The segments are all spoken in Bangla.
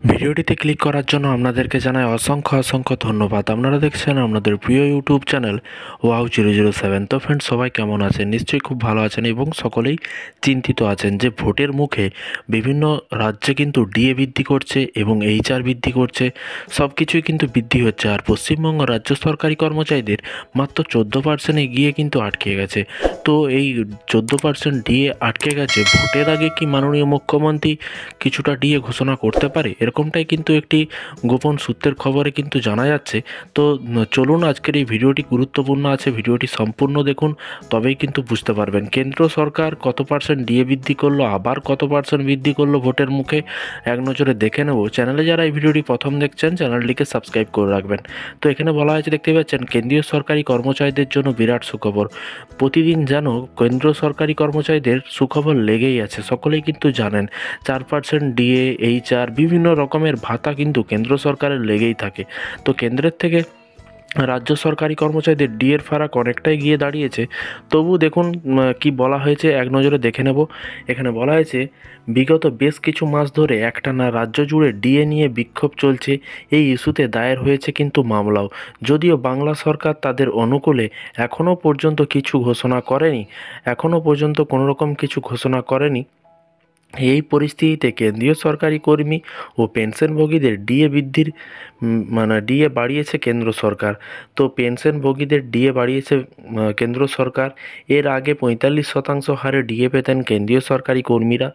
ভিডিওটিতে ক্লিক করার জন্য আপনাদেরকে জানাই অসংখ্য ধন্যবাদ। আপনারা দেখছেন আপনাদের প্রিয় ইউটিউব চ্যানেল wow007। তো ফ্রেন্ডস, সবাই কেমন আছেন? নিশ্চয়ই খুব ভালো আছেন এবং সকলেই চিন্তিত আছেন যে ভোটের মুখে বিভিন্ন রাজ্যে কিন্তু ডিএ বৃদ্ধি করছে এবং এইচআর বৃদ্ধি করছে, সব কিছুই কিন্তু বৃদ্ধি হচ্ছে। আর পশ্চিমবঙ্গ রাজ্য সরকারি কর্মচারীদের মাত্র 14% গিয়ে কিন্তু আটকে গেছে। তো এই 14% ডিএ আটকে গেছে, ভোটের আগে কি মাননীয় মুখ্যমন্ত্রী কিছুটা ডিএ ঘোষণা করতে পারে? এরকমটাই কিন্তু একটি গোপন সূত্রের খবরে কিন্তু জানা যাচ্ছে। তো চলুন, আজকের এই ভিডিওটি গুরুত্বপূর্ণ আছে, ভিডিওটি সম্পূর্ণ দেখুন, তবেই কিন্তু বুঝতে পারবেন কেন্দ্র সরকার কত পার্সেন্ট ডিএ বৃদ্ধি করলো, আবার কত পার্সেন্ট বৃদ্ধি করলো ভোটের মুখে, এক নজরে দেখে নেব। চ্যানেলে যারা এই ভিডিওটি প্রথম দেখছেন, চ্যানেলটিকে সাবস্ক্রাইব করে রাখবেন। তো এখানে বলা হয়েছে, দেখতে পাচ্ছেন, কেন্দ্রীয় সরকারি কর্মচারীদের জন্য বিরাট সুখবর। প্রতিদিন যেন কেন্দ্র সরকারি কর্মচারীদের সুখবর লেগেই আছে, সকলেই কিন্তু জানেন 4% ডিএ, এইচআর, বিভিন্ন রকমের ভাতা কিন্তু কেন্দ্র সরকারের লেগেই থাকে। তো কেন্দ্রের থেকে রাজ্য সরকারি কর্মচারীদের ডিএর ফারাক অনেকটাই গিয়ে দাঁড়িয়েছে। তবু দেখুন কি বলা হয়েছে, এক নজরে দেখে নেব। এখানে বলা হয়েছে, বিগত বেশ কিছু মাস ধরে একটানা রাজ্য জুড়ে ডিএ নিয়ে বিক্ষোভ চলছে। এই ইস্যুতে দায়ের হয়েছে কিন্তু মামলাও। যদিও বাংলা সরকার তাদের অনুকূলে এখনও পর্যন্ত কিছু ঘোষণা করেনি, কোনোরকম কিছু ঘোষণা করেনি। এই পরিস্থিতিতে কেন্দ্রীয় সরকারি কর্মী ও পেনশনভোগীদের ডিএ বৃদ্ধির ডিএ বাড়িয়েছে কেন্দ্র সরকার। তো পেনশনভোগীদের ডিএ বাড়িয়েছে কেন্দ্র সরকার। এর আগে 45% হারে ডিএ পেতেন কেন্দ্রীয় সরকারি কর্মীরা।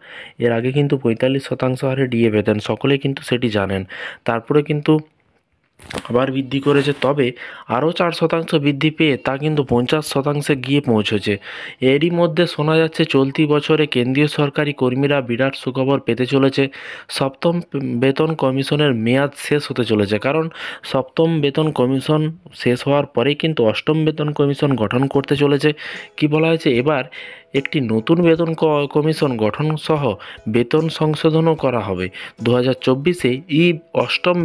এর আগে কিন্তু 45% হারে ডিএ পেতেন, সকলেই কিন্তু সেটি জানেন। তারপরে কিন্তু আবার বৃদ্ধি করেছে, তবে আরও 4% বৃদ্ধি পেয়ে তা কিন্তু 50% গিয়ে পৌঁছেছে। এরই মধ্যে শোনা যাচ্ছে চলতি বছরে কেন্দ্রীয় সরকারি কর্মীরা বিরাট সুখবর পেতে চলেছে। সপ্তম বেতন কমিশনের মেয়াদ শেষ হতে চলেছে, কারণ সপ্তম বেতন কমিশন শেষ হওয়ার পরেই কিন্তু অষ্টম বেতন কমিশন গঠন করতে চলেছে। কি বলা হয়েছে, এবার একটি নতুন বেতন কমিশন গঠন সহ বেতন সংশোধনও করা হবে। 2024-এ অষ্টম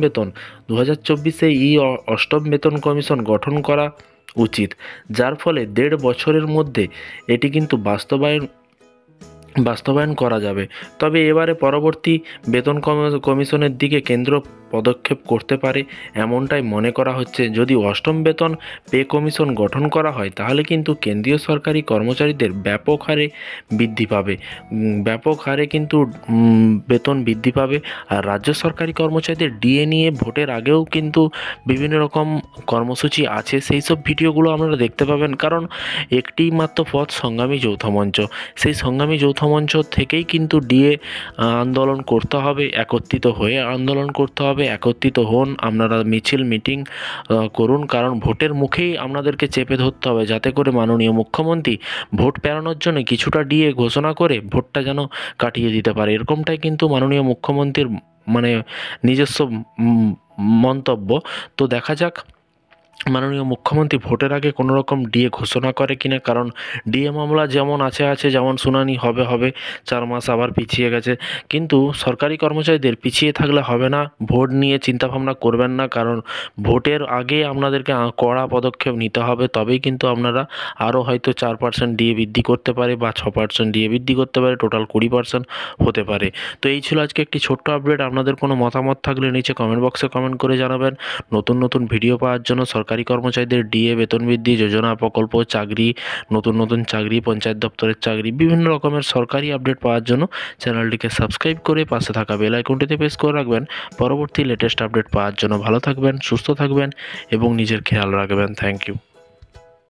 বেতন কমিশন গঠন করা উচিত, যার ফলে 1.5 বছরের মধ্যে এটি কিন্তু বাস্তবায়ন করা যাবে। তবে এবারে পরবর্তী বেতন কমিশনের দিকে কেন্দ্র পদক্ষেপ করতে পারে, এমনটাই মনে করা হচ্ছে। যদি অষ্টম বেতন পে কমিশন গঠন করা হয়, তাহলে কিন্তু কেন্দ্রীয় সরকারি কর্মচারীদের ব্যাপক হারে কিন্তু বেতন বৃদ্ধি পাবে। আর রাজ্য সরকারি কর্মচারীদের ডিএ নিয়ে ভোটের আগেও কিন্তু বিভিন্ন রকম কর্মসূচি আছে, সেই সব ভিডিওগুলো আপনারা দেখতে পাবেন। কারণ একটি মাত্র পথ, সংগ্রামী যৌথ মঞ্চ। সেই সংগ্রামী যৌথ মঞ্চ থেকেই কিন্তু ডিএ আন্দোলন করতে হবে, একত্রিত হয়ে আন্দোলন করতে হবে। একত্রিত হন, আপনারা মিটিং করুন, কারণ ভোটের মুখেই আপনাদেরকে চেপে ধরতে হবে, যাতে করে মাননীয় মুখ্যমন্ত্রী ভোট পেরানোর জন্য কিছুটা ডিএ ঘোষণা করে ভোটটা যেন কাটিয়ে দিতে পারে। এরকমটাই কিন্তু মাননীয় মুখ্যমন্ত্রীর নিজস্ব মন্তব্য। তো দেখা যাক মাননীয় মুখ্যমন্ত্রী ভোটের আগে কোনো রকম ডিএ ঘোষণা করে কিনা। কারণ ডিএ মামলা যেমন আছে, যেমন শুনানি হবে, 4 মাস আবার পিছিয়ে গেছে। কিন্তু সরকারি কর্মচারীদের পিছিয়ে থাকলে হবে না, ভোট নিয়ে চিন্তাভাবনা করবেন না, কারণ ভোটের আগে আপনাদেরকে কড়া পদক্ষেপ নিতে হবে। তবেই কিন্তু আপনারা আরও হয়তো 4% ডিএ বৃদ্ধি করতে পারে, বা 6% ডিএ বৃদ্ধি করতে পারে, টোটাল 20% হতে পারে। তো এই ছিল আজকে একটি ছোট্ট আপডেট। আপনাদের কোনো মতামত থাকলে নিচে কমেন্ট বক্সে কমেন্ট করে জানাবেন। নতুন ভিডিও পাওয়ার জন্য সরকারি কর্মচারীদের ডিএ, বেতন বৃদ্ধি, যোজনা, প্রকল্প, চাকরি, নতুন চাকরি, পঞ্চায়েত দপ্তরের চাকরি, বিভিন্ন রকমের সরকারি আপডেট পাওয়ার জন্য চ্যানেলটিকে সাবস্ক্রাইব করে পাশে থাকা বেল আইকনটিতে প্রেস করে রাখবেন পরবর্তী লেটেস্ট আপডেট পাওয়ার জন্য। ভালো থাকবেন, সুস্থ থাকবেন এবং নিজের খেয়াল রাখবেন। Thank you.